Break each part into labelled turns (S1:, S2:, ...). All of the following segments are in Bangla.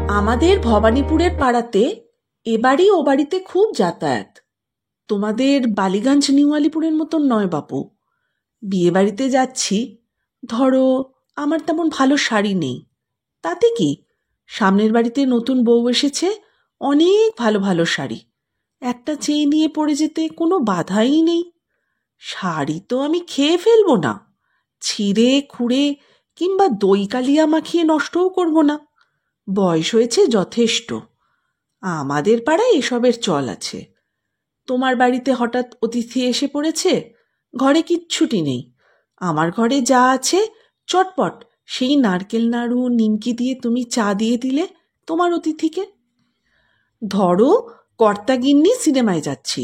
S1: আমাদের ভবানীপুরের পাড়াতে এবাড়ি ও বাড়িতে খুব যাতায়াত। তোমাদের বালিগঞ্জ নিউ আলিপুরের মতন নয় বাপু। বিয়ে বাড়িতে যাচ্ছি, ধরো আমার তেমন ভালো শাড়ি নেই, তাতে কি, সামনের বাড়িতে নতুন বউ এসেছে, অনেক ভালো ভালো শাড়ি, একটা চেয়ে নিয়ে পড়ে যেতে কোনো বাধাই নেই। শাড়ি তো আমি খেয়ে ফেলবো না, ছিঁড়ে খুঁড়ে কিংবা দই কালিয়া মাখিয়ে নষ্টও করব না। বয়স হয়েছে যথেষ্ট, আমাদের পাড়ায় এসবের চল আছে। তোমার বাড়িতে হঠাৎ অতিথি এসে পড়েছে, ঘরে কিচ্ছুটি নেই, আমার ঘরে যা আছে চটপট সেই নারকেল নাড়ু নিমকি দিয়ে তুমি চা দিয়ে দিলে তোমার অতিথিকে। ধরো কর্তাগিন্নি সিনেমায় যাচ্ছি,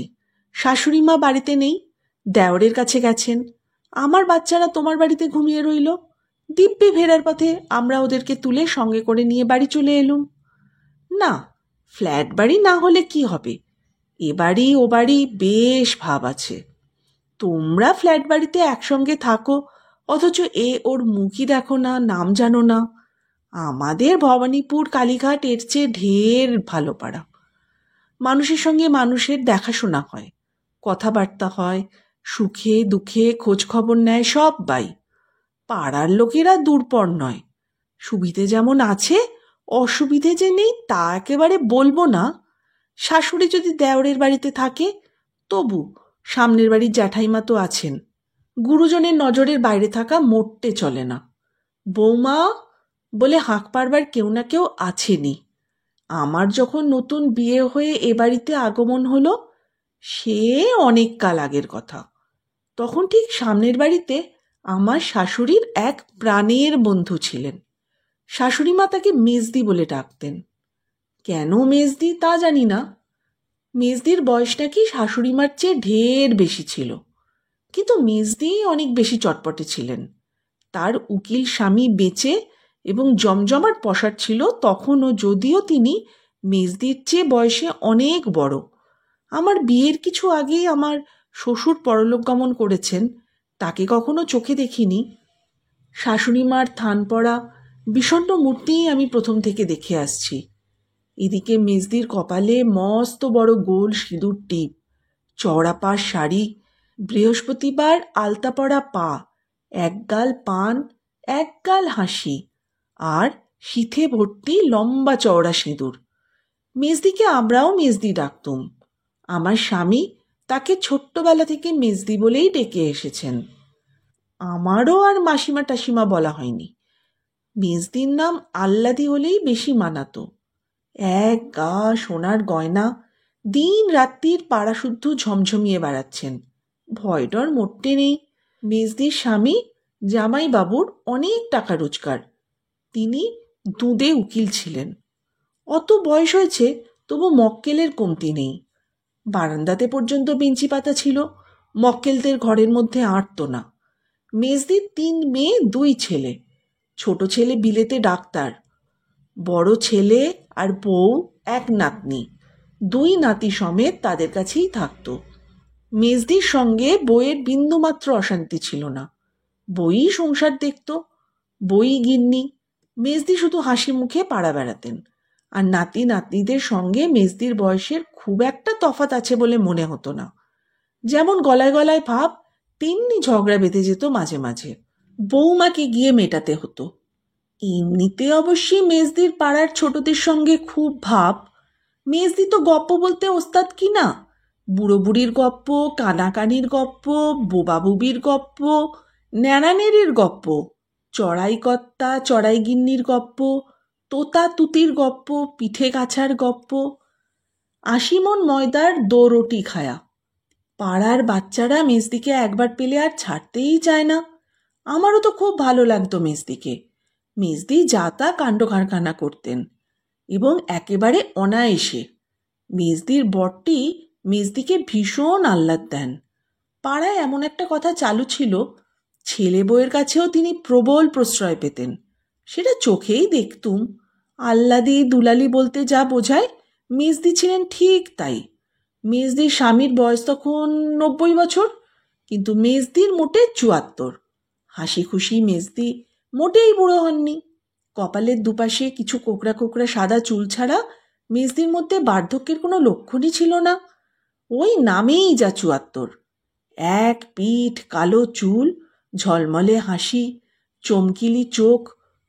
S1: শাশুড়ি মা বাড়িতে নেই, দেওরের কাছে গেছেন, আমার বাচ্চারা তোমার বাড়িতে ঘুমিয়ে রইল, দিব্যি ফেরার পথে আমরা ওদেরকে তুলে সঙ্গে করে নিয়ে বাড়ি চলে এলুম। না, ফ্ল্যাট বাড়ি না হলে কি হবে, এ বাড়ি ও বাড়ি বেশ ভাব আছে। তোমরা ফ্ল্যাট বাড়িতে একসঙ্গে থাকো, অথচ এ ওর মুখই দেখো না, নাম জানো না। আমাদের ভবানীপুর কালীঘাট এর চেয়ে ঢের ভালো পাড়া। মানুষের সঙ্গে মানুষের দেখাশোনা হয়, কথাবার্তা হয়, সুখে দুঃখে খোঁজ খবর নেয় সব্বাই। পাড়ার লোকেরা দূরপর নয়, সুবিধে যেমন আছে অসুবিধে যে নেই তা একেবারে বলবো না। শাশুড়ি যদি দেওরের বাড়িতে থাকে তবু সামনের বাড়ির জ্যাঠাইমা তো আছেন, গুরুজনের নজরের বাইরে থাকা মোটে চলে না। বৌমা বলে হাঁক পারবার কেউ না কেউ আছেনি। আমার যখন নতুন বিয়ে হয়ে এ বাড়িতে আগমন হলো, সে অনেক কাল আগের কথা, তখন ঠিক সামনের বাড়িতে আমার শাশুড়ির এক প্রাণের বন্ধু ছিলেন। শাশুড়ি মা তাকে মেজদি বলে ডাকতেন। কেন মেজদি তা জানি না, মেজদির বয়স নাকি শাশুড়িমার চেয়ে ঢের বেশি ছিল, কিন্তু মেজদি অনেক বেশি চটপটে ছিলেন। তার উকিল স্বামী বেঁচে এবং জমজমাট পসার ছিল তখনও, যদিও তিনি মেজদির চেয়ে বয়সে অনেক বড়। আমার বিয়ের কিছু আগেই আমার শ্বশুর পরলোক গমন করেছেন, তাকে কখনো চোখে দেখিনি। শাশুড়িমার থান পড়া বিষণ্ণ মূর্তিই আমি প্রথম থেকে দেখে আসছি। এদিকে মেজদির কপালে মস্ত বড় গোল সিঁদুর টিপ, চওড়া পাশ শাড়ি, বৃহস্পতিবার আলতা পড়া পা, একগাল পান, একগাল হাসি, আর শীথে ভর্তি লম্বা চওড়া সিঁদুর। মেজদিকে আমরাও মেজদি ডাকতুম। আমার স্বামী তাকে ছোট্টবেলা থেকে মেজদি বলেই ডেকে এসেছেন। আমারও আর মাসিমা টাসিমা বলা হয়নি। মেজদির নাম আল্লাদি হলেই বেশি মানাতো। এক গা সোনার গয়না, দিন রাত্রির পাড়া শুদ্ধ ঝমঝমিয়ে বেড়াচ্ছেন, ভয় ডর মোটে নেই। মেজদির স্বামী জামাই বাবুর অনেক টাকা রোজগার, তিনি দুধে উকিল ছিলেন। অত বয়স হয়েছে তবু মক্কেলের কমতি নেই। বারান্দাতে পর্যন্ত বেঞ্চি পাতা ছিল, মক্কেলদের ঘরের মধ্যে আঁটত না। মেজদির 3 মেয়ে 2 ছেলে, ছোট ছেলে বিলেতে ডাক্তার, বড় ছেলে আর বউ, এক নাতনি, 2 নাতি সমেত তাদের কাছেই থাকত। মেজদির সঙ্গে বউয়ের বিন্দুমাত্র অশান্তি ছিল না, বই সংসার দেখত, বই গিন্নি। মেজদি শুধু হাসি মুখে পাড়া বেড়াতেন, আর নাতি নাতনিদের সঙ্গে মেজদির বয়সের খুব একটা তফাৎ আছে বলে মনে হতো না। যেমন গলায় গলায় ভাব, তেমনি ঝগড়া বেঁধে যেত মাঝে মাঝে, বৌমাকে গিয়ে মেটাতে হতো। এমনিতে অবশ্যই মেজদির পাড়ার ছোটদের সঙ্গে খুব ভাব। মেজদি তো গপ্প বলতে ওস্তাদ কি না, বুড়ো বুড়ির গপ্প, কানাকানির গপ্প, বোবা বুবির গপ্প, ন্যাড়ানেড়ির গপ্প, চড়াই কর্তা চড়াই গিন্নির গপ্প, তোতা তুতির গপ্প, পিঠে কাছার গপ্প, 80 মণ ময়দার দোরটি খায়া। পাড়ার বাচ্চারা মেজদিকে একবার পেলে আর ছাড়তেই চায় না। আমারও তো খুব ভালো লাগতো মেজদিকে। মেজদি যা তা কাণ্ড কারখানা করতেন এবং একেবারে অনায়াসে। মেজদির বরটি মেজদিকে ভীষণ আহ্লাদ দেন। পাড়ায় এমন একটা কথা চালু ছিল, ছেলে বউয়ের কাছেও তিনি প্রবল প্রশ্রয় পেতেন। সেটা চোখেই দেখতুম। আহ্লাদি দুলালি বলতে যা বোঝায়, মেজদি ছিলেন ঠিক তাই। মেজদির স্বামীর বয়স তখন 90 বছর, কিন্তু মেজদির মোটে 74। হাসি খুশি মেজদি মোটেই বুড়ো হননি। কপালের দুপাশে কিছু কোকড়া কোকড়া সাদা চুল ছাড়া মেজদির মধ্যে বার্ধক্যের কোনো লক্ষণই ছিল না। ওই নামেই যা ৭৪। এক পিঠ কালো চুল, ঝলমলে হাসি, চমকিলি চোখ।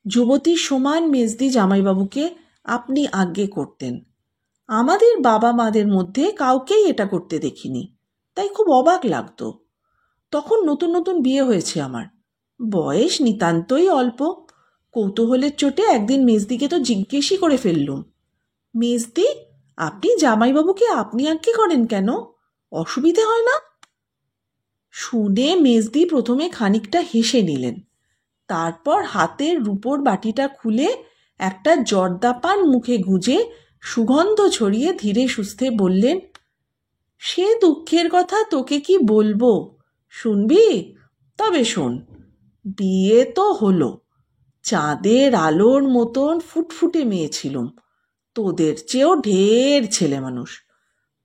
S1: যুবতীর সমান মেজদি জামাইবাবুকে আপনি আজ্ঞে করতেন। আমাদের বাবা মাদের মধ্যে কাউকেই এটা করতে দেখিনি, তাই খুব অবাক লাগতো। তখন নতুন নতুন বিয়ে হয়েছে আমার, বয়স নিতান্তই অল্প। কৌতূহলের চোটে একদিন মেজদিকে তো জিজ্ঞেসই করে ফেললুম, মেজদি, আপনি জামাইবাবুকে আপনি আজ্ঞে করেন কেন? অসুবিধে হয় না? শুনে মেজদি প্রথমে খানিকটা হেসে নিলেন, তারপর হাতের রূপোর বাটিটা খুলে একটা জর্দা পান মুখে গুঁজে সুগন্ধ ছড়িয়ে ধীরে সুস্থে বললেন, সে দুঃখের কথা তোকে কি বলবো, শুনবি? তবে শোন, বিয়ে তো হলো, চাঁদের আলোর মতন ফুটফুটে মেয়ে ছিলুম, তোদের চেয়েও ঢের ছেলে মানুষ।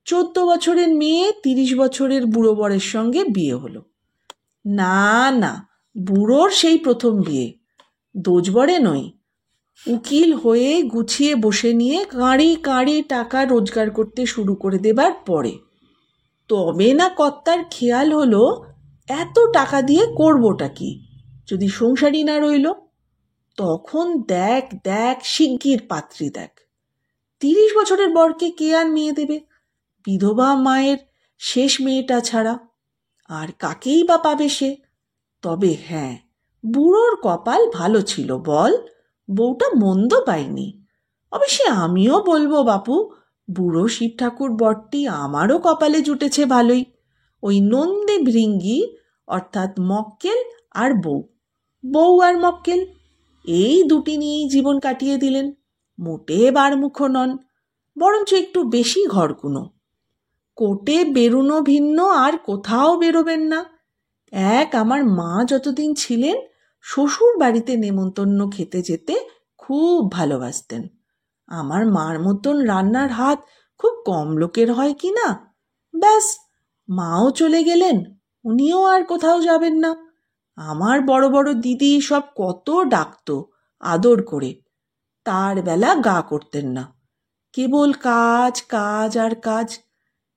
S1: ১৪ বছরের মেয়ে ৩০ বছরের বুড়ো বরের সঙ্গে বিয়ে হলো। না না, বুড়োর সেই প্রথম বিয়ে, দোজবরে নই, উকিল হয়ে গুছিয়ে বসে নিয়ে কাঁড়ি কাঁড়ি টাকা রোজগার করতে শুরু করে দেবার পরে তবে না কর্তার খেয়াল হলো, এত টাকা দিয়ে করবোটা কি যদি সংসারই না রইল। তখন দেখ দেখ শিগগির পাত্রী দেখ। ৩০ বছরের বরকে কে আর মেয়ে দেবে, বিধবা মায়ের শেষ মেয়েটা ছাড়া? আর কাকেই বা পাবে সে? তবে হ্যাঁ, বুড়োর কপাল ভালো ছিল বল, বউটা মন্দ পাইনি। অবশ্যই আমিও বলবো বাপু, বুড়ো শিব ঠাকুর বরটি আমারও কপালে জুটেছে ভালোই। ওই নন্দে ভৃঙ্গি, অর্থাৎ মক্কেল আর বউ, বউ আর মক্কেল, এই দুটি নিয়েই জীবন কাটিয়ে দিলেন। মোটে বারমুখো নন, বরঞ্চ একটু বেশি ঘরকুনো। কোর্টে বেরুনো ভিন্ন আর কোথাও বেরোবেন না। এক আমার মা যতদিন ছিলেন শ্বশুর বাড়িতে নেমন্তন্ন খেতে যেতে খুব ভালোবাসতেন। আমার মার মতন রান্নার হাত খুব কম লোকের হয় কি না। ব্যাস, মাও চলে গেলেন, উনিও আর কোথাও যাবেন না। আমার বড় বড় দিদি সব কত ডাকতো আদর করে, তার বেলা গা করতেন না, কেবল কাজ কাজ আর কাজ।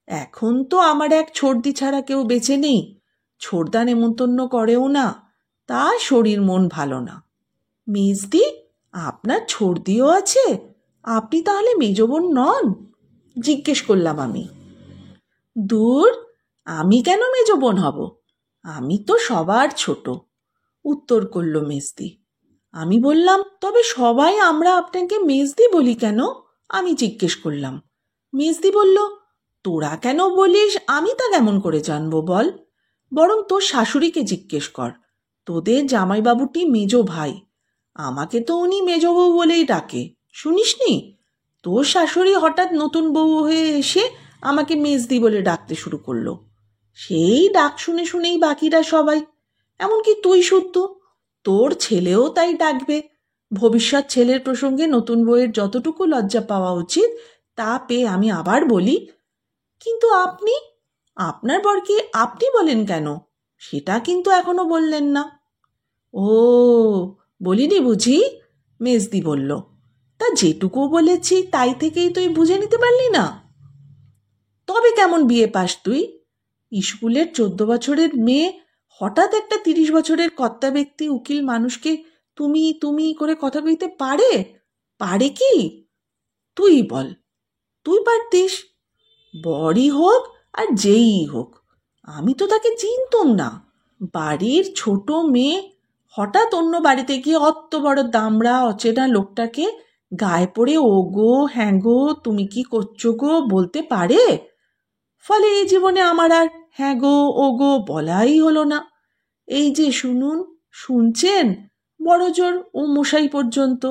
S1: এখন তো আমার এক ছোড়দি ছাড়া কেউ বেঁচে নেই, ছোড়দা নেমন্তন্ন করেও না, তা শরীর মন ভালো না। মেজদি, আপনার ছোড়দিও আছে? আপনি তাহলে মেজ বোন নন? জিজ্ঞেস করলাম আমি। দূর, আমি কেন মেজ বোন হব, আমি তো সবার ছোট, উত্তর করল মেজদি। আমি বললাম, তবে সবাই আমরা আপনাকে মেজদি বলি কেন? আমি জিজ্ঞেস করলাম। মেজদি বলল, তোরা কেন বলিস আমি তা কেমন করে জানবো বল, বরং তোর শাশুড়িকে জিজ্ঞেস কর, তোদের জামাইবাবুটি মেজ ভাই, আমাকে তো উনি মেজ বউ বলেই ডাকে, শুনিসনি? তোর শাশুড়ি হঠাৎ নতুন বউ হয়ে এসে আমাকে মেজদি বলে ডাকতে শুরু করলো। সেই ডাক শুনে শুনেই বাকিরা সবাই, এমনকি তুই শুদ্ধ, তোর ছেলেও তাই ডাকবে। ভবিষ্যৎ ছেলের প্রসঙ্গে নতুন বউয়ের যতটুকু লজ্জা পাওয়া উচিত তা পেয়ে আমি আবার বলি, কিন্তু আপনি, আপনার বরকে আপনি বলেন কেন, সেটা কিন্তু এখনো বললেন না। ও, বলিনি বুঝি? মেজদি বলল। তা যেটুকু বলেছি তাই থেকেই তুই বুঝে নিতে পারলি না? তবে কেমন বিয়ে পাস তুই? স্কুলের ১৪ বছরের মেয়ে হঠাৎ একটা ৩০ বছরের কর্তা ব্যক্তি উকিল মানুষকে তুমি তুমি করে কথা কইতে পারে? পারে কি? তুই বল, তুই পারতিস? বড়ই হোক আর যেই হোক, আমি তো তাকে চিনতুম না। বাড়ির ছোট মেয়ে হঠাৎ অন্য বাড়িতে গিয়ে অত বড় দামড়া অচেনা লোকটাকে গায়ে পড়ে ও গো হ্যাঁ গো তুমি কি করছো গো বলতে পারে? ফলে এই জীবনে আমার আর হ্যাঁ গো ও গো বলাই হলো না। এই যে শুনুন, শুনছেন, বড় জোর ও মশাই পর্যন্ত।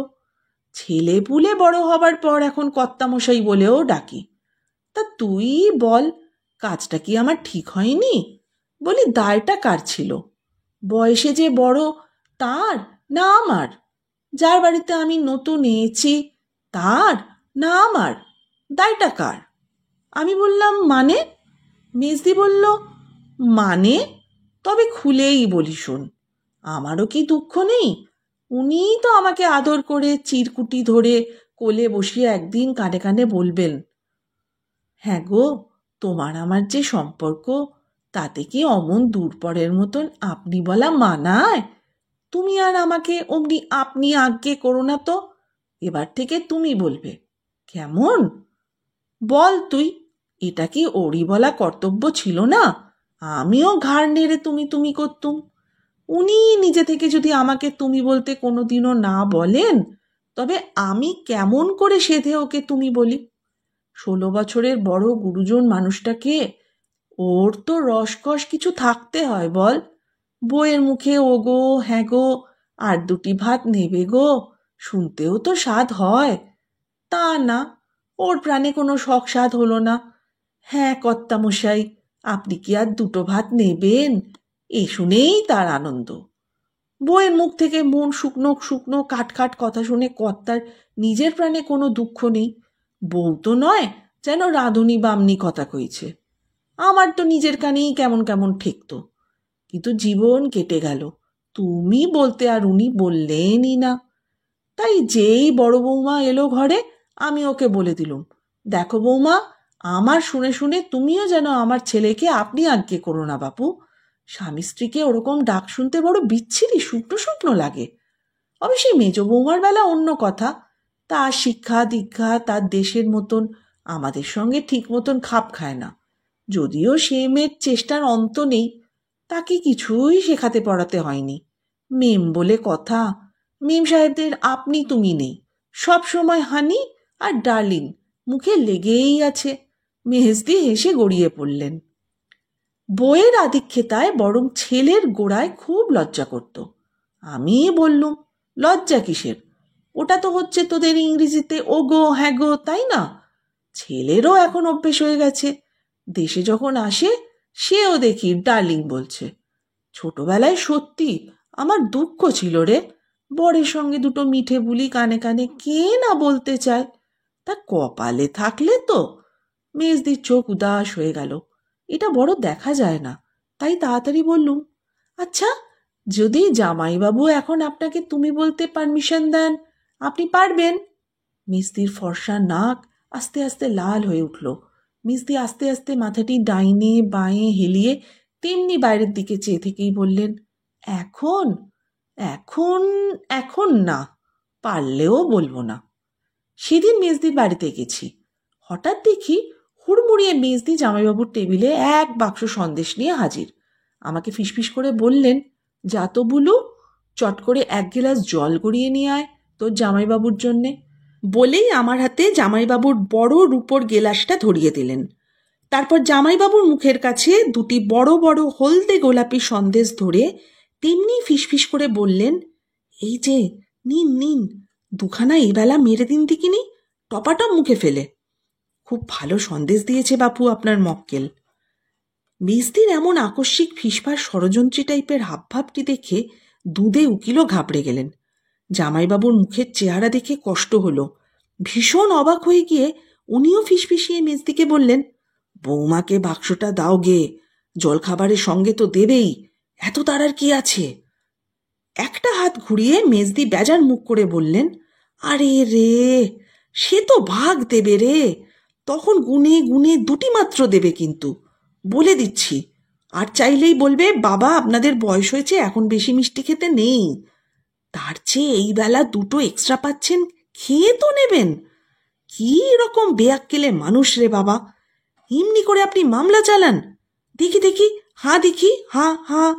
S1: ছেলে পুলে বড় হবার পর এখন কর্তা মশাই বলেও ডাকি। তা তুই বল, কাজটা কি আমার ঠিক হয়নি? বলি, দায়টা কার ছিল? বয়সে যে বড় তার না আমার? যার বাড়িতে আমি নতুন এসেছি তার না আমার? দায়টা কার? আমি বললাম, মানে? মেজদি বলল, মানে? তবে খুলেই বলি শোন, আমারও কি দুঃখ নেই? উনিই তো আমাকে আদর করে চিরকুটি ধরে কোলে বসিয়ে একদিন কানে কানে বলবেন, হ্যাঁ গো, তোমার আমার যে সম্পর্ক, তাতে কি অমন দূরপরের মতন আপনি বলা মানায়? তুমি আর আমাকে অমনি আপনি আজ্ঞে করো না তো, এবার থেকে তুমি বলবে। কেমন? বল তুই, এটা কি ওরই বলা কর্তব্য ছিল না? আমিও ঘাড় নেড়ে তুমি তুমি করতুম। উনি নিজে থেকে যদি আমাকে তুমি বলতে কোনোদিনও না বলেন, তবে আমি কেমন করে সেধে ওকে তুমি বলি? 16 বছরের বড় গুরুজন মানুষটাকে, ওর তো রসকস কিছু থাকতে হয় বল। বইয়ের মুখে ও গো, হ্যাঁ গো, আর দুটি ভাত নেবে গো, শুনতেও তো স্বাদ হয়। তা না, ওর প্রাণে কোনো শখ স্বাদ হলো না। হ্যাঁ কর্তামশাই, আপনি কি আর দুটো ভাত নেবেন, এ শুনেই তার আনন্দ। বউয়ের মুখ থেকে মন শুকনো শুকনো কাটকাট কথা শুনে কর্তার নিজের প্রাণে কোনো দুঃখ নেই। বউ তো নয় যেন রাঁধুনি বামনি কথা কইছে। আমার তো নিজের কানেই কেমন কেমন ঠেকত। কিন্তু জীবন কেটে গেল, তুমি বলতে আর উনি বললেনই না। তাই যেই বড় বৌমা এলো ঘরে, আমি ওকে বলে দিলুম, দেখো বৌমা, আমার শুনে শুনে তুমিও যেন আমার ছেলেকে আপনি আজ্ঞে করো না বাপু। স্বামী স্ত্রীকে ওরকম ডাক শুনতে বড় বিচ্ছিরি শুকনো শুকনো লাগে। অবশ্যই মেজ বৌমার বেলা অন্য কথা, তার শিক্ষা দীক্ষা তার দেশের মতন আমাদের সঙ্গে ঠিক মতন খাপ খায় না। যদিও সে মেয়ের চেষ্টার অন্ত নেই, তাকে কিছুই শেখাতে পড়াতে হয়নি। মেম বলে কথা, মেম সাহেবদের আপনি তুমি নেই, সব সময় হানি আর ডার্লিং মুখে লেগেই আছে। মেহেজদি হেসে গড়িয়ে পড়লেন। বইয়ের আধিক্যতায় বরং ছেলের গোড়ায় খুব লজ্জা করত। আমি বললুম, লজ্জা কিসের? ওটা তো হচ্ছে তোদের ইংরেজিতে ও গো, হ্যাঁ গো, তাই না? ছেলেরও এখন অভ্যেস হয়ে গেছে। দেশে যখন আসে, সেও দেখি ডার্লিং বলছে। ছোটবেলায় সত্যি আমার দুঃখ ছিল রে, বরের সঙ্গে দুটো মিঠে বুলি কানে কানে কে না বলতে চায়। তা কপালে থাকলে তো। মেজদির চোখ উদাস হয়ে গেল। এটা বড় দেখা যায় না, তাই তাড়াতাড়ি বললুম, আচ্ছা, যদি জামাইবাবু এখন আপনাকে তুমি বলতে পারমিশন দেন, আপনি পারবেন? মিস্তির ফর্সা নাক আস্তে আস্তে লাল হয়ে উঠল। মিস্তি আস্তে আস্তে মাথাটি ডাইনে বাঁয়ে হেলিয়ে তেমনি বাইরের দিকে চেয়ে থেকেই বললেন, এখন এখন এখন না, পারলেও বলবো না। সেদিন মেজদির বাড়িতে গেছি। হঠাৎ দেখি হুড়মুড়িয়ে মেজদি জামাইবাবুর টেবিলে এক বাক্স সন্দেশ নিয়ে হাজির। আমাকে ফিসফিস করে বললেন, যা তো বুলু, চট করে এক গ্লাস জল গড়িয়ে নিয়ে আয় তোর জামাইবাবুর জন্যে। বলেই আমার হাতে জামাইবাবুর বড় রূপোর গেলাসটা ধরিয়ে দিলেন। তারপর জামাইবাবুর মুখের কাছে দুটি বড় বড় হলদে গোলাপি সন্দেশ ধরে তেমনি ফিসফিস করে বললেন, এই যে নিন নিন, দুখানা এবেলা মেরে দিন দিকিনি, টপাটপ মুখে ফেলে। খুব ভালো সন্দেশ দিয়েছে বাপু আপনার মক্কেল। মেজদির এমন আকস্মিক ফিসফাস ষড়যন্ত্রী টাইপের হাবভাবটি দেখে দুধে উকিলও ঘাবড়ে গেলেন। জামাইবাবুর মুখের চেহারা দেখে কষ্ট হলো। ভীষণ অবাক হয়ে গিয়ে উনিও ফিসফিসিয়ে মেজদিকে বললেন, বৌমাকে বাক্সটা দাও গে, জলখাবারের সঙ্গে তো দেবেই, এত তাড়ার কি আছে? একটা হাত ঘুরিয়ে মেজদি বেজার মুখ করে বললেন, আরে রে, সে তো ভাগ দেবে রে, তখন গুনে গুনে দুটি মাত্র দেবে, কিন্তু বলে দিচ্ছি, আর চাইলেই বলবে বাবা আপনাদের বয়স হয়েছে, এখন বেশি মিষ্টি খেতে নেই। তার চেয়ে এই বেলা দুটো এক্সট্রা পাচ্ছেন, খেয়ে তো নেবেন। কি রকম বেয়াক্কেলে মানুষ রে বাবা, এমনি করে আপনি মামলা চালান? দেখি দেখি, হাঁ দেখি, হাঁ হাঁ।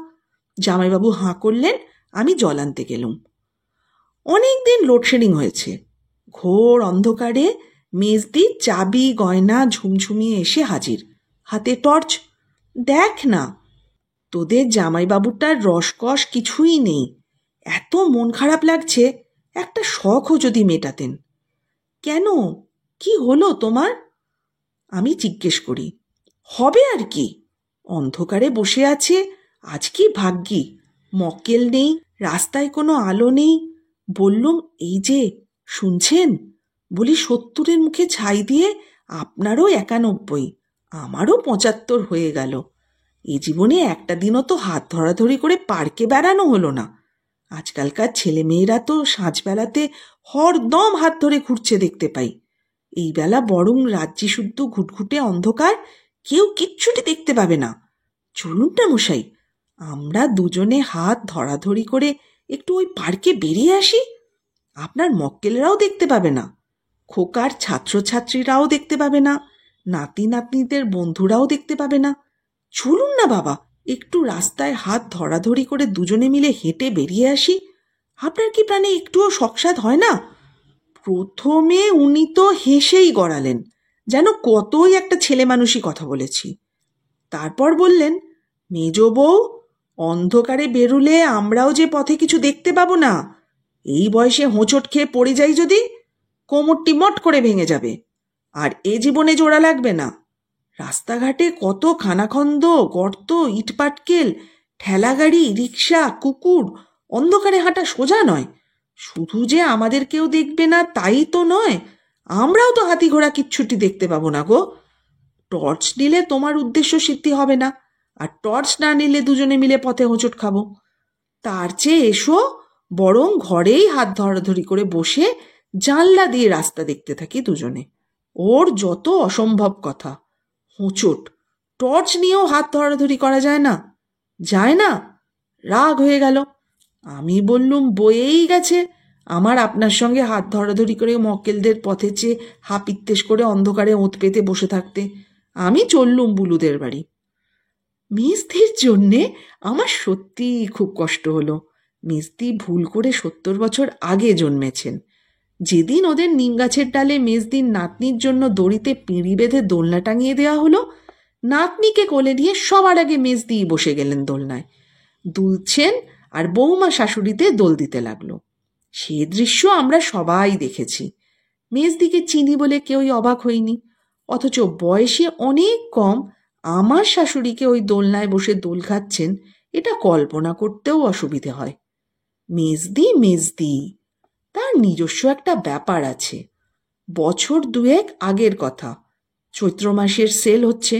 S1: জামাইবাবু হাঁ করলেন। আমি জল আনতে গেলুম। অনেক দিন লোডশেডিং হয়েছে। ঘোর অন্ধকারে মেজদি চাবি গয়না ঝুমঝুমিয়ে এসে হাজির, হাতে টর্চ। দেখ না, তোদের জামাইবাবুটার রসকস কিছুই নেই, এত মন খারাপ লাগছে, একটা শখও যদি মেটাতেন। কেন, কি হলো তোমার? আমি জিজ্ঞেস করি। হবে আর কি, অন্ধকারে বসে আছে, আজ কি ভাগ্যি, মক্কেল নেই, রাস্তায় কোনো আলো নেই। বললুম, এই যে শুনছেন, বলি 70-এর মুখে ছাই দিয়ে আপনারও 91, আমারও 75 হয়ে গেল। এ জীবনে একটা দিনও তো হাত ধরাধরি করে পার্কে বেড়ানো হলো না। আজকালকার ছেলেমেয়েরা তো সাঁঝবেলাতে হরদম হাত ধরে ঘুরছে দেখতে পাই। এই বেলা বরং রাজ্যি শুদ্ধ ঘুটঘুটে অন্ধকার, কেউ কিচ্ছুটি দেখতে পাবে না। চলুন না মশাই, আমরা দুজনে হাত ধরাধরি করে একটু ওই পার্কে বেরিয়ে আসি। আপনার মক্কেলরাও দেখতে পাবে না, খোকার ছাত্রছাত্রীরাও দেখতে পাবে না, নাতি নাতনিদের বন্ধুরাও দেখতে পাবে না। চলুন না বাবা, একটু রাস্তায় হাত ধরাধরি করে দুজনে মিলে হেঁটে বেরিয়ে আসি। আপনার কি প্রাণে একটুও শকসাদ হয় না? প্রথমে উনি তো হেসেই গড়ালেন, যেন কতই একটা ছেলে মানুষই কথা বলেছি। তারপর বললেন, মেজ বউ, অন্ধকারে বেরুলে আমরাও যে পথে কিছু দেখতে পাবো না। এই বয়সে হোঁচট খেয়ে পড়ে যাই যদি, কোমরটি মট করে ভেঙে যাবে, আর এ জীবনে জোড়া লাগবে না। রাস্তাঘাটে কত খানাখন্দ, গর্ত, ইটপাটকেল, ঠেলাগাড়ি, রিক্সা, কুকুর, অন্ধকারে হাঁটা সোজা নয়। শুধু যে আমাদের কেউ দেখবে না তাই তো নয়, আমরাও তো হাতি ঘোড়া কিচ্ছুটি দেখতে পাবো না গো। টর্চ নিলে তোমার উদ্দেশ্য সিদ্ধি হবে না, আর টর্চ না নিলে দুজনে মিলে পথে হোঁচট খাবো। তার চেয়ে এসো, বরং ঘরেই হাত ধরাধরি করে বসে জানলা দিয়ে রাস্তা দেখতে থাকি দুজনে। ওর যত অসম্ভব কথা। হোঁচট টর্চ নিয়েও হাত ধরাধরি করা যায় না? যায় না? রাগ হয়ে গেল। আমি বললুম, বয়েই গেছে আমার আপনার সঙ্গে হাত ধরাধরি করে মক্কেলদের পথে চেয়ে হাপিত্তেশ করে অন্ধকারে ওঁত পেতে বসে থাকতে। আমি চললুম বুলুদের বাড়ি। মিস্তির জন্যে আমার সত্যিই খুব কষ্ট হলো। মিস্তি ভুল করে 70 বছর আগে জন্মেছেন। যেদিন ওদের নিম গাছের ডালে মেজদির নাতনির জন্য দড়িতে পিঁড়ি বেঁধে দোলনা টাঙিয়ে দেওয়া হলো, নাতনিকে কোলে নিয়ে সবার আগে মেজদিই বসে গেলেন দোলনায়। দুলছেন আর বৌমা শাশুড়িতে দোল দিতে লাগলো। সে দৃশ্য আমরা সবাই দেখেছি। মেজদিকে চিনি বলে কেউই অবাক হইনি, অথচ বয়সে অনেক কম আমার শাশুড়িকে ওই দোলনায় বসে দোল খাচ্ছেন, এটা কল্পনা করতেও অসুবিধে হয়। মেজদি মেজদি, তার নিজস্ব একটা ব্যাপার আছে। বছর দুয়েক আগের কথা, চৈত্র মাসের সেল হচ্ছে।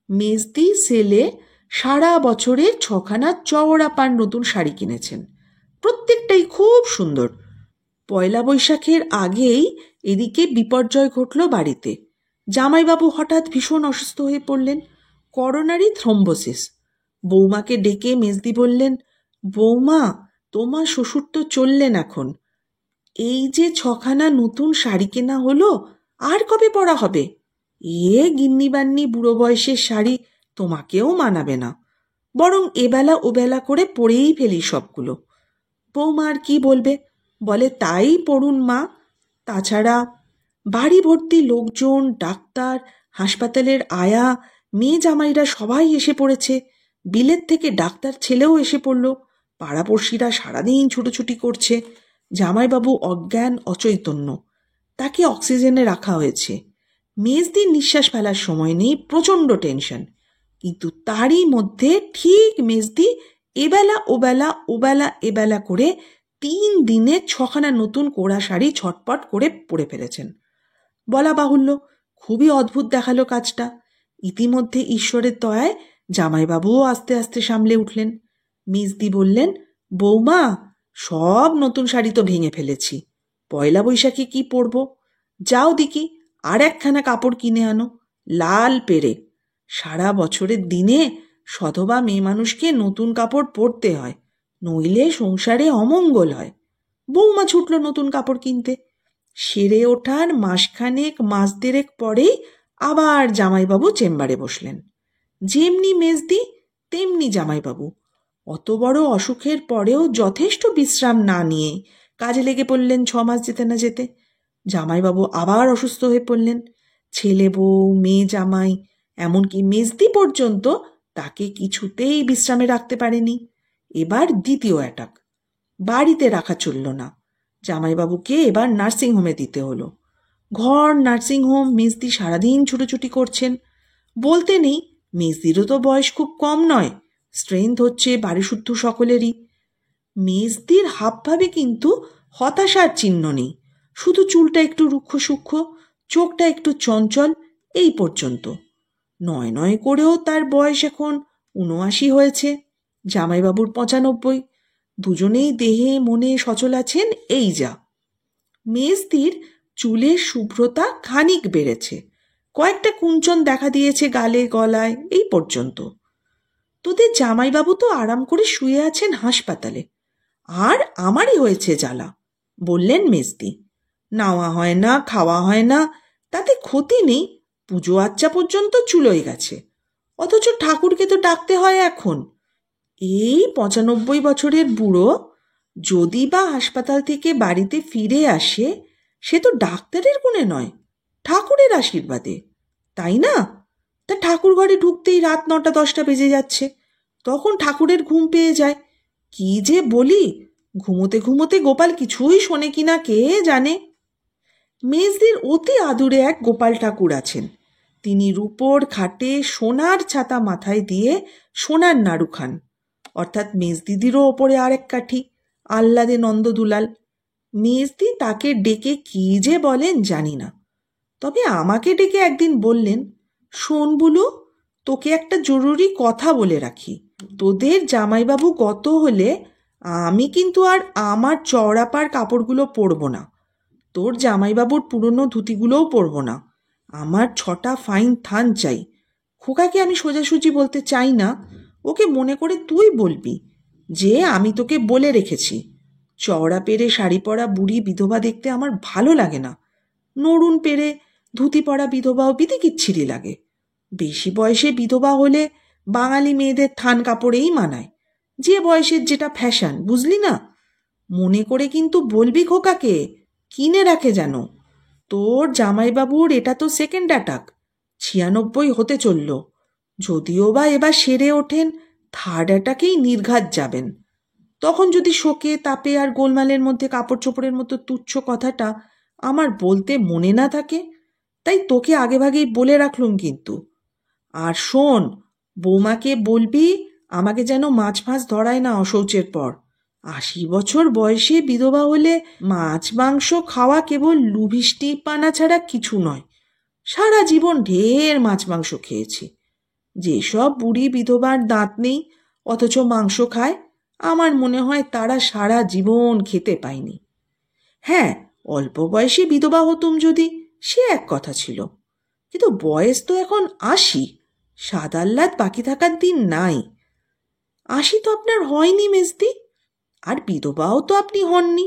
S1: মেজদি সেলে সারা বছরে 6খানা চওড়া পান নতুন শাড়ি কিনেছেন, প্রত্যেকটাই খুব সুন্দর। পয়লা বৈশাখের আগেই এদিকে বিপর্যয় ঘটল বাড়িতে। জামাইবাবু হঠাৎ ভীষণ অসুস্থ হয়ে পড়লেন, করোনারি থ্রম্বোসিস। বৌমাকে ডেকে মেজদি বললেন, বৌমা, তোমার শ্বশুর তো চললেন এখন, এই যে 6খানা নতুন শাড়ি কেনা হলো, আর কবে পরা হবে? এ গিন্নিবান্নি বুড়ো বয়সের শাড়ি তোমাকেও মানাবে না, বরং এবেলা ওবেলা করে পরেই ফেলি সবগুলো। বৌমা আর কি বলবে, বলে তাই পড়ুন মা। তাছাড়া বাড়ি ভর্তি লোকজন, ডাক্তার, হাসপাতালের আয়া, মেয়ে জামাইরা সবাই এসে পড়েছে। বিলেত থেকে ডাক্তার ছেলেও এসে পড়ল। পাড়াপড়শিরা সারাদিন ছুটোছুটি করছে। জামাইবাবু অজ্ঞান অচৈতন্য, তাকে অক্সিজেনে রাখা হয়েছে। মেজদির নিঃশ্বাস ফেলার সময় নেই, প্রচণ্ড টেনশন। কিন্তু তারই মধ্যে ঠিক মেজদি এবেলা ওবেলা ওবেলা এবেলা করে 3 দিনে 6খানা নতুন কোড়া শাড়ি ছটপট করে পরে ফেলেছেন। বলা বাহুল্য, খুবই অদ্ভুত দেখালো কাজটা। ইতিমধ্যে ঈশ্বরের দয়ায় জামাইবাবুও আস্তে আস্তে সামলে উঠলেন। মেজদি বললেন, বৌমা, সব নতুন শাড়ি তো ভেঙে ফেলেছি, পয়লা বৈশাখে কি পরব? যাও দিকি আর 1খানা কাপড় কিনে আনো, লাল পেরে। সারা বছরের দিনে সধবা মেয়ে মানুষকে নতুন কাপড় পরতে হয়, নইলে সংসারে অমঙ্গল হয়। বৌমা ছুটল নতুন কাপড় কিনতে। সেরে ওঠার মাসখানেক মাস দেড়েক পরেই আবার জামাইবাবু চেম্বারে বসলেন। যেমনি মেজদি তেমনি জামাইবাবু। অত বড় অসুখের পরেও যথেষ্ট বিশ্রাম না নিয়ে কাজে লেগে পড়লেন 6 মাস যেতে না যেতে। জামাইবাবু আবার অসুস্থ হয়ে পড়লেন। ছেলে বউ, মেয়ে জামাই, এমনকি মেজদি পর্যন্ত তাকে কিছুতেই বিশ্রামে রাখতে পারেনি। এবার দ্বিতীয় অ্যাটাক। বাড়িতে রাখা চলল না, জামাইবাবুকে এবার নার্সিংহোমে দিতে হলো। ঘর নার্সিংহোম, মেজদি সারাদিন ছুটোছুটি করছেন। বলতে নেই, মেজদিরও তো বয়স খুব কম নয়, স্ট্রেংথ হচ্ছে বাড়িশুদ্ধ সকলেরই। মেজদির হাবভাবে কিন্তু হতাশার চিহ্ন নেই, শুধু চুলটা একটু রুক্ষ সূক্ষ্ম, চোখটা একটু চঞ্চল, এই পর্যন্ত। নয় নয় করেও তার বয়স এখন 79 হয়েছে, জামাইবাবুর 95। দুজনেই দেহে মনে সচল আছেন, এই যা। মেজদির চুলের শুভ্রতা খানিক বেড়েছে, কয়েকটা কুঞ্চন দেখা দিয়েছে গালে গলায়, এই পর্যন্ত। তোদের জামাইবাবু তো আরাম করে শুয়ে আছেন হাসপাতালে, আর আমারই হয়েছে জ্বালা, বললেন মেজদি। নাওয়া হয় না, খাওয়া হয় না, তাতে ক্ষতি নেই, পুজো আচ্চা পর্যন্ত চুলোয় গেছে, অথচ ঠাকুরকে তো ডাকতে হয় এখন। এই ৯৫ বছরের বুড়ো যদি বা হাসপাতাল থেকে বাড়িতে ফিরে আসে, সে তো ডাক্তারের গুণে নয়, ঠাকুরের আশীর্বাদে, তাই না? তা ঠাকুর ঘরে ঢুকতেই রাত ৯টা ১০টা বেজে যাচ্ছে, তখন ঠাকুরের ঘুম পেয়ে যায়। কি যে বলি, ঘুমোতে ঘুমোতে গোপাল কিছুই শোনে কিনা কে জানে। মেজদির অতি আদুরে এক গোপাল ঠাকুর আছেন। তিনি রূপোর খাটে সোনার ছাতা মাথায় দিয়ে সোনার নাড়ু খান, অর্থাৎ মেজদিদিরও ওপরে আরেক কাঠি, আহ্লাদে নন্দদুলাল। মেজদি তাকে ডেকে কি যে বলেন জানি না, তবে আমাকে ডেকে একদিন বললেন, শোন বুলু, তোকে একটা জরুরি কথা বলে রাখি। তোদের জামাইবাবু গত হলে আমি কিন্তু আর আমার চওড়াপার কাপড়গুলো পরব না, তোর জামাইবাবুর পুরনো ধুতিগুলোও পরব না, আমার 6টা ফাইন থান চাই। খোকাকে আমি সোজাসুজি বলতে চাই না, ওকে মনে করে তুই বলবি যে আমি তোকে বলে রেখেছি। চওড়া পেরে শাড়ি পরা বুড়ি বিধবা দেখতে আমার ভালো লাগে না, নড়ুন পেরে ধুতি পরা বিধবাও বিতিকিচ্ছিরি লাগে। বেশি বয়সে বিধবা হলে বাঙালি মেয়েদের থান কাপড়েই মানায়, যে বয়সের যেটা ফ্যাশন, বুঝলি না? মনে করে কিন্তু বলবি খোকাকে, কিনে রাখে যেন। তোর জামাইবাবুর এটা তো সেকেন্ড অ্যাটাক, ৯৬ হতে চলল, যদিও বা এবার সেরে ওঠেন, থার্ড অ্যাটাকেই নির্ঘাত যাবেন। তখন যদি শোকে তাপে আর গোলমালের মধ্যে কাপড় চোপড়ের মতো তুচ্ছ কথাটা আমার বলতে মনে না থাকে, তাই তোকে আগেভাগেই বলে রাখলুম কিন্তু। আর শোন, বৌমাকে বলবি আমাকে যেন মাছ ফাছ ধরায় না অশৌচের পর। ৮০ বছর বয়সে বিধবা হলে মাছ মাংস খাওয়া কেবল লুভিষ্টি পানা ছাড়া কিছু নয়। সারা জীবন ঢের মাছ মাংস খেয়েছি। যেসব বুড়ি বিধবার দাঁত নেই অথচ মাংস খায়, আমার মনে হয় তারা সারা জীবন খেতে পায়নি। হ্যাঁ, অল্প বয়সে বিধবা হতুম যদি, সে এক কথা ছিল, কিন্তু বয়স তো এখন ৮০, সাদাল্লাদ বাকি থাকার দিন নাই। ৮০ তো আপনার হয়নি মেজদি, আর বিধবাও তো আপনি হননি,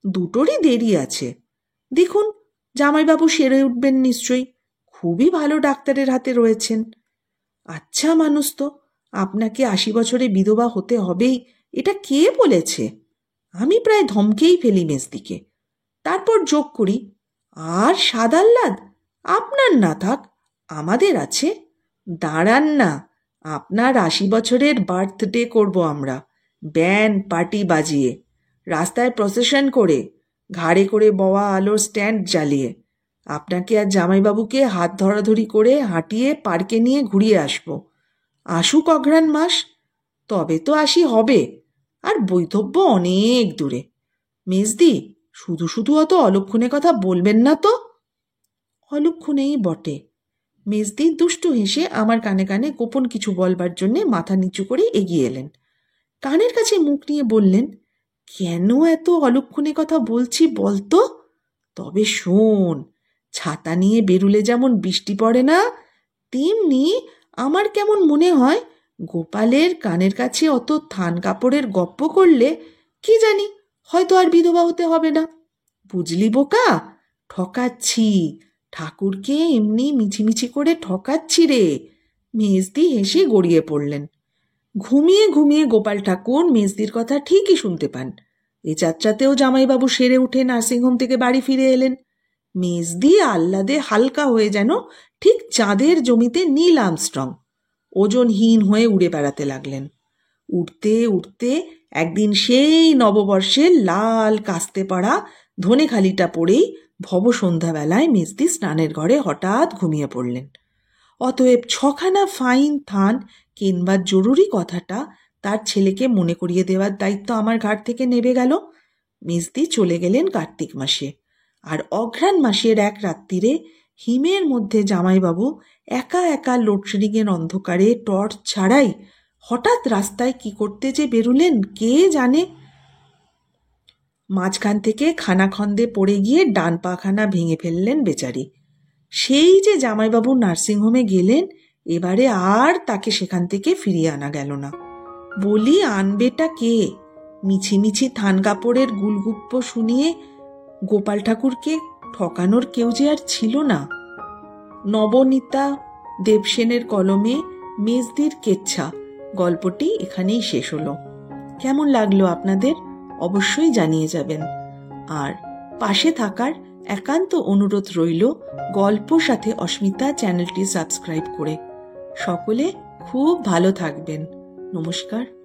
S1: দুটোরই দেরি আছে। দেখুন, জামাইবাবু সেরে উঠবেন নিশ্চয়ই, খুবই ভালো ডাক্তারের হাতে রয়েছেন। আচ্ছা মানুষ তো, আপনাকে ৮০ বছরে বিধবা হতে হবেই এটা কে বলেছে? আমি প্রায় ধমকেই ফেলি মেজদিকে, তারপর যোগ করি, আর সাদাল্লাদ আপনার না থাক, আমাদের আছে। দাঁড়ান না, আপনার ৮০ বছরের বার্থডে করব আমরা, ব্যান্ড পার্টি বাজিয়ে, রাস্তায় প্রসেশন করে, ঘাড়ে করে বওয়া আলোর স্ট্যান্ড জ্বালিয়ে, আপনাকে আর জামাইবাবুকে হাত ধরাধরি করে হাঁটিয়ে পার্কে নিয়ে ঘুরিয়ে আসব। আসুক অঘ্রাণ মাস, তবে তো ৮০ হবে, আর বৈধব্য অনেক দূরে। মেজদি, শুধু শুধু অত অলক্ষণে কথা বলবেন না তো। অলক্ষণেই বটে। মেজদি দুষ্টু হেসে আমার কানে কানে গোপন কিছু বলবার জন্যে মাথা নিচু করে এগিয়ে এলেন, কানের কাছে মুখ নিয়ে বললেন, কেন এত অলক্ষণে কথা বলছি বলতো? তবে শোন, ছাতা নিয়ে বেরুলে যেমন বৃষ্টি পড়ে না, তেমনি আমার কেমন মনে হয় গোপালের কানের কাছে অত থান কাপড়ের গপ্প করলে কি জানি হয়তো আর বিধবা হতে হবে না। বুঝলি বোকা, ঠকাচ্ছি, ঠাকুরকে এমনি মিছিমিছি করে ঠকাচ্ছি রে। মেজদি হেসে গড়িয়ে পড়লেন। ঘুমিয়ে ঘুমিয়ে গোপাল ঠাকুর মেজদির কথা ঠিকই শুনতে পান। এ যাত্রাতেও জামাইবাবু সেরে উঠে নার্সিংহোম থেকে বাড়ি ফিরে এলেন। মেজদি আহ্লাদে হালকা হয়ে যেন ঠিক চাঁদের জমিতে নীল আর্মস্ট্রং, ওজনহীন হয়ে উড়ে বেড়াতে লাগলেন। উঠতে উঠতে একদিন সেই নববর্ষের লাল কাস্তে পাড়া ধনেখালিটা পড়েই ভব সন্ধ্যাবেলায় মেজদি স্নানের ঘরে হঠাৎ ঘুমিয়ে পড়লেন। অতএব 6খানা ফাইন থান কেনবার জরুরি কথাটা তার ছেলেকে মনে করিয়ে দেওয়ার দায়িত্ব আমার ঘাট থেকে নেবে গেল। মেজদি চলে গেলেন কার্তিক মাসে, আর অঘ্রাণ মাসের এক রাত্রিরে হিমের মধ্যে জামাইবাবু একা একা লোডশেডিংয়ের অন্ধকারে টর্চ ছাড়াই হঠাৎ রাস্তায় কি করতে যে বেরুলেন কে জানে। মাঝখান থেকে খানাখন্দে পড়ে গিয়ে ডান পাখানা ভেঙে ফেললেন বেচারি। সেই যে জামাইবাবু নার্সিংহোমে গেলেন, এবারে আর তাকে সেখান থেকে ফিরিয়ে আনা গেল না। বলি, আনবেটা কে? মিছিমিছি থান কাপড়ের গুলগুপ্প শুনিয়ে গোপাল ঠাকুরকে ঠকানোর কেউ যে আর ছিল না। নবনীতা দেবসেনের কলমে মেজদির কেচ্ছা গল্পটি এখানেই শেষ হলো। কেমন লাগলো আপনাদের অবশ্যই জানিয়ে যাবেন। আর পাশে থাকার একান্ত অনুরোধ রইল, গল্প সাথে অস্মিতা চ্যানেলটি সাবস্ক্রাইব করে। সকলে খুব ভালো থাকবেন। নমস্কার।